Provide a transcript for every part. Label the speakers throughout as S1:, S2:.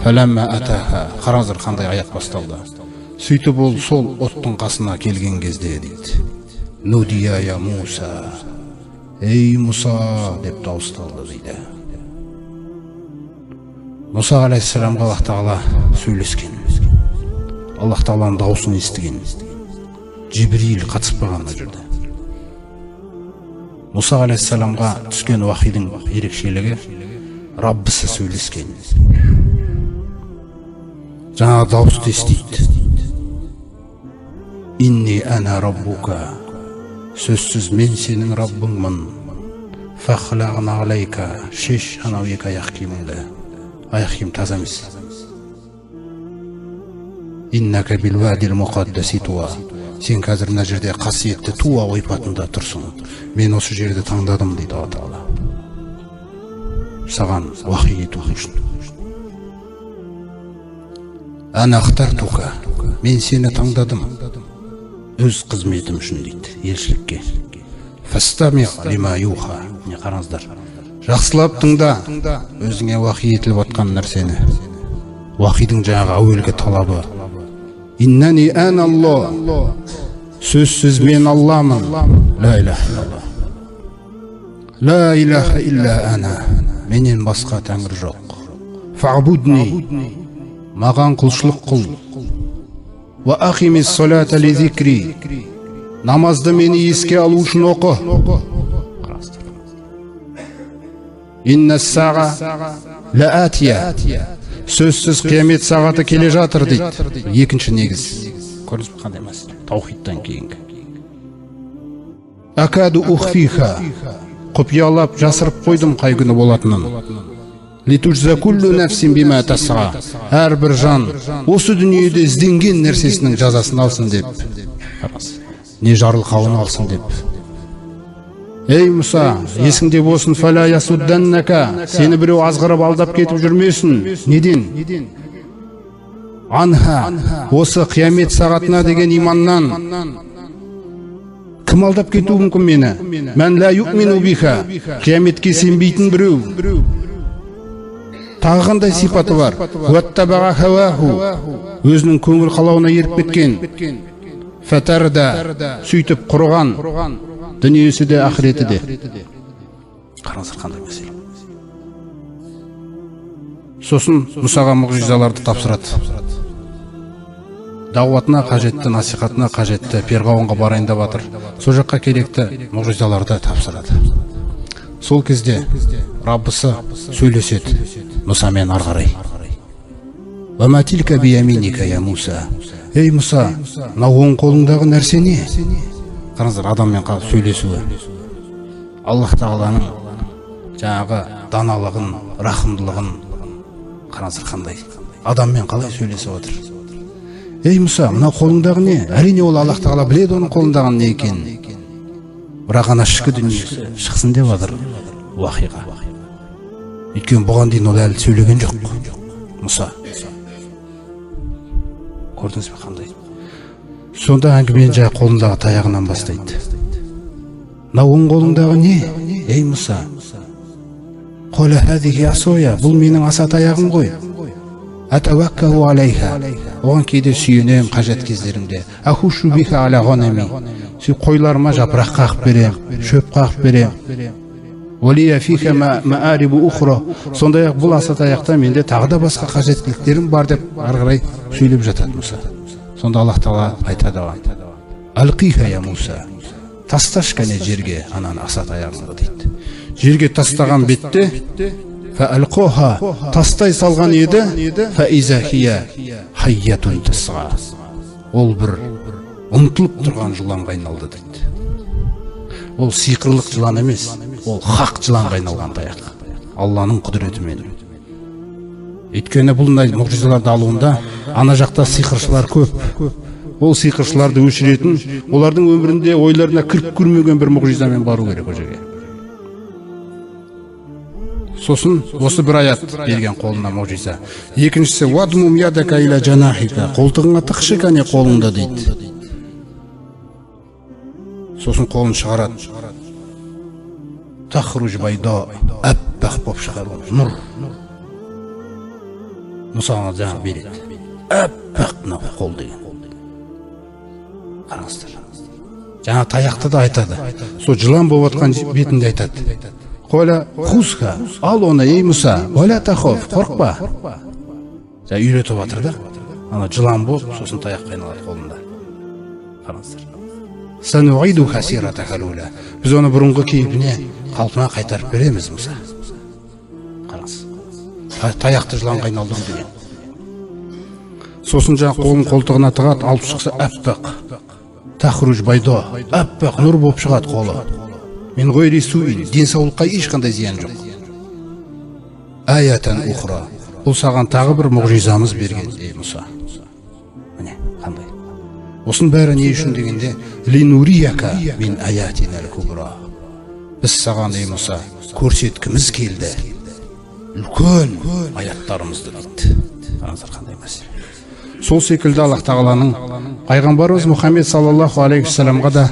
S1: Қараңыздар қандай аят басталды. Сөйтіп ол сол оттың қасына келген кезде дейді. Нудия я Муса. Ей Муса деп дауысталды дейді. Муса алейхиссаламға Аллах тағала сөйлескен. Аллах тағаланың дауысын естіген. Жибрил қатыспаған мына жерде. Муса алейхиссаламға түскен уахидың ерекшелігі Раббысы сөйлескен. Жаңа дауысты естиді. Инни ана раббука. Сөзсіз мен сенің Раббыңмын. Фахлағна алейка. Шеш анау екі аяқ киіміңді. Аяқ киім таза емес. Иннака бил вадил муқаддаси туа. Сен қазір мына жерде қасиетті Туа ойпатында тұрсың. Мен осы жерді таңдадым дейді Алла Тағала. Саған уахи ету үшін. Ана ахтартука. Мен сені таңдадым. Өз қызметім үшін дейді, елшілікке. Фастами лима юха. Не қараңыздар. Жақсылап тыңда. Өзіңе уахи етіліп отқан нәрсені. Уахидың жаңағы әуелгі талабы. Иннани ана Аллах. Сөзсіз мен Алламын. Ла иляха илlallah. Ла иляха илля ана. Менен басқа тәңір жоқ. Фа'будни. Маған құлшылық қыл. Ва ахимис салата ли зикри. Намазды мені еске алу үшін оқы. Инна сага ла атия. Сөзсіз қиямет сағаты келе жатыр дейді. Екінші негіз. Көріңіз бе қандай мәселе? Таухидтан кейінгі. Акаду ухфиха. Құпиялап жасырып қойдым қай күні болатынын. Литужза куллу нафсин бима тасға. Әрбір жан осы дүниеде ізденген нәрсесінің жазасын алсын деп. Не жарылқауын алсын деп. Ей Мұса, есіңде болсын, фәлә ясудданнака. Сені біреу азғырып алдап кетіп жүрмесін. Неден? Анха, осы қиямет сағатына деген иманнан. Кім алдап кетуі мүмкін мені? Мән ла ю'мину биха. Қияметке сенбейтін біреу. Тағы қандай сипаты бар? Уаттабаға хаваху. Өзінің көңіл қалауына еріп кеткен. Фатарда, сөйтіп құрған. Дүниесі де, ақыреті де. Қараңыздар қандай мәселе. Сосын Мұсаға мұғжизаларды тапсырады. Дауатына қажетті, насихатына қажетті, перғауынға барайын деп жатыр. Сол жаққа керекті мұғжизаларды тапсырады. Сол кезде Раббысы сөйлеседі Мұсамен ары қарай. Ва ма тилка бияминика я Муса. Ей Мұса, мына оң қолыңдағы нәрсе не? Қараңыздар, адаммен сөйлесуі. Аллах Тағаланың жаңағы даналығын, рахымдылығын қараңыздар қандай. Адаммен қалай сөйлесіп отыр. Ей Мұса, мына қолыңдағы не? Әрине ол Аллах Тағала біледі оның қолындағы не екенін. Бірақ ана ішкі дүниесі шықсын деп жатыр уахиға. Өйткені бұған дейін ол әлі сөйлеген жоқ. Мұса. Көрдіңіз бе қандай? Сонда әңгімен жай қолындағы таяғынан бастайды. Мына оң қолыңдағы не? Ей Мұса. Қола хадиги асоя. Бұл менің аса таяғым ғой. Атаваккаху алейха. Оған кейде сүйенем қажет кездерімде. Ахушу биха аля ғанами. Қойларыма жапырақ қағып берем, шөп қағып берем. Олия фиха маарибу ухра. Сондай-ақ бұл аса таяқта менде тағы да басқа қажеттіліктерім бар деп ары қарай сөйлеп жатады Мұса. Сонда Аллах Тағала айтады оған. Алқиха я Муса. Тасташ кәне жерге ананы аса таяғыңды дейді. Жерге тастаған бетте фаалқоха тастай салған еді фаиза хия хайятун тасға. Ол бір ұмтылып тұрған жыланға айналды дейді. Ол сиқырлық жылан емес, ол хақ жыланға айналған таяқ. Алланың құдіретімен. Өйткені бұл мұғжизаларды алуында ана жақта сиқыршылар көп. Ол сиқыршыларды өшіретін, олардың өмірінде ойларына кіріп көрмеген бір мұғжизамен бару керек о жерге. Сосын осы бір аят берген қолына мұғжиза. Екіншісі вадмум ядака иля жанахика. Қолтығыңа тықшы кәне қолыңда дейді. Сосын қолын шығарады. Тахруж байда аппақ боп шығады. Нұр. Мұсаға жаңа береді. Әппақ мынау қол деген. Қараңыздар. Жаңа таяқты да айтады. Сол жылан болып жатқан бетінде айтады. Қола хусха, ал оны ей Мұса, валя тахоф, қорықпа. Жаңа үйретіп жатыр да. Ана жылан болып, сосын таяқ қайналады қолында. Қараңыздар. Сануидуха сиратаха лула. Біз оны бұрынғы кейпіне қалпына қайтарып береміз, Мұса. Қараңыз. Таяқты жылан қайналдыру деген. Сосын жаңа қолын қолтығына тығады, алып шықса әппақ. Тахруж байдо, әппақ нұр болып шығады қолы. Мен ғойри суин, денсаулыққа ешқандай зиян жоқ. Аятан ухра. Бұл саған тағы бір мұғжизамыз берген, ей Мұса. Міне, қандай. Осын бәрі не үшін дегенде, линурияка мин аятинал кубра. Біз саған, ей Мұса, көрсеткіміз келді. Үлкен аяттарымызды дейді. Қараңыздар қандай мәселе. Сол секілді Аллах тағаланың пайғамбарымыз Мұхаммед саллаллаху алейхи вассаламға да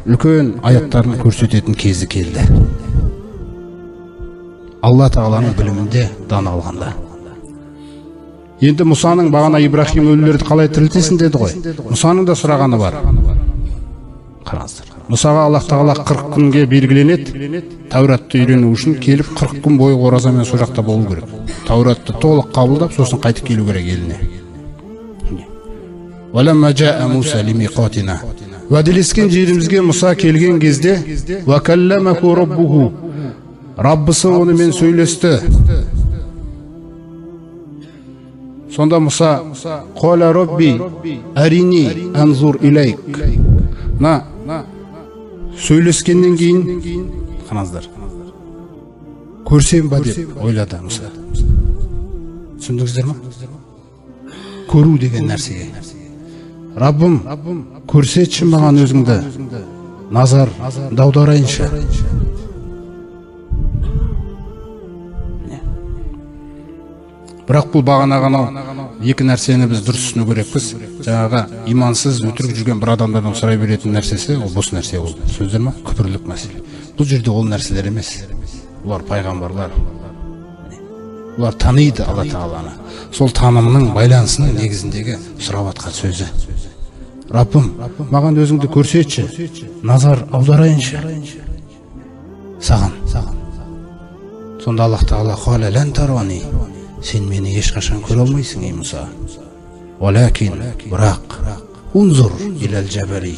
S1: үлкен аяттарын көрсететін кезі келді. Алла тағаланың білімінде дана алғанда. Енді Мұсаның бағана Ибрахим өлілерді қалай тірілтесің деді ғой. Мұсаның да сұрағаны бар. Қараңыздар. Мұсаға Аллах тағала 40 күнге белгіленеді. Тауратты үйрену үшін келіп 40 күн бойы оразамен сол жақта болу керек. Тауратты толық қабылдап, сосын қайтып келу керек еліне. Валамма жаа Муса лимиқатина. Уәделескен жерімізге Мұса келген кезде, вакалламаху раббуху. Раббысы онымен сөйлесті. Сонда Мұса, қола робби арини анзур илайк. Сөйлескеннен кейін, қараңыздар, көрсем ба деп ойлады Мұса. Түсіндіңіздер ма? Көру деген нәрсеге. Раббым, көрсетші маған өзіңді, назар даударайыншы. Бірақ бұл бағанағанау екі нәрсені біз дұрыс түсіну керекпіз. Жаңағы имансыз өтірік жүрген бір адамдардан сұрай беретін нәрсесі, ол бос нәрсе ол. Сөздер ма? Күпірлік мәселе. Бұл жерде ол нәрселер емес. Олар пайғамбарлар. Олар таниды Алла тағаланы. Сол танымның байланысының негізіндегі сұрап атқан сөзі. Раббым, маған өзіңді көрсетші, назар аударайыншы. Саған. Сонда Аллах тағала қала лән тарани. Сен мені ешқашан көре алмайсың, ей Мұса. Валакин, бірақ, унзур иләл жәбәли.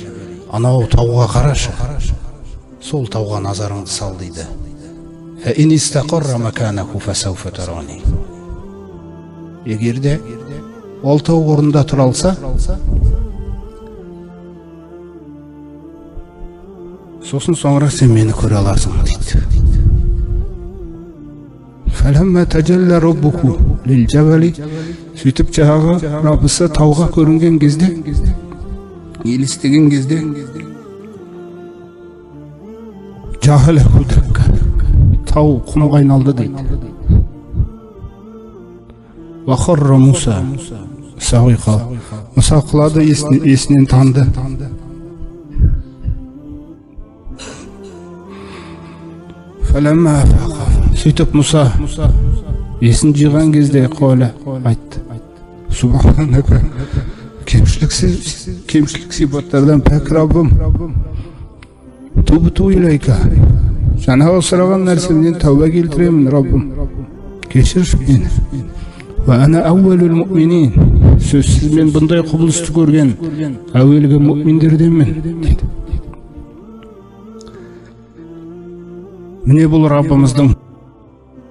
S1: Анау тауға қарашы. Сол тауға назарыңды сал дейді. Фә ин истақарра маканаху фасауфа тарани. Егерде ол тау орнында тұра алса, сосын соңырақ сен мені көре аларсың дейді. Фәләммә тәжәллә раббуху лил жәбәли. Сөйтіп жаңағы Раббысы тауға көрінген кезде, елестеген кезде, жағалаху дәкка. Тау құмға айналды дейді. Вахарра Муса сағиқа. Мұса құлады, есінен танды. Фәләммә афақа. Сөйтіп Мұса есін жиған кезде қола айтты. Субханака. Кемшілік сипаттардан пәк Раббым. Тубту илайка. Жаңағы сұраған нәрсемнен тәуба келтіремін, Раббым. Кешірші мені. Ва ана әуелул мұъминин. Сөзсіз мен бұндай құбылысты көрген әуелгі мұъминдерденмін дейді. Міне бұл Раббымыздың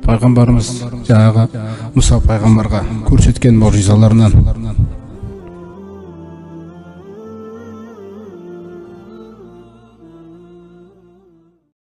S1: пайғамбарымыз жаңағы Мұса пайғамбарға көрсеткен мұғжизаларынан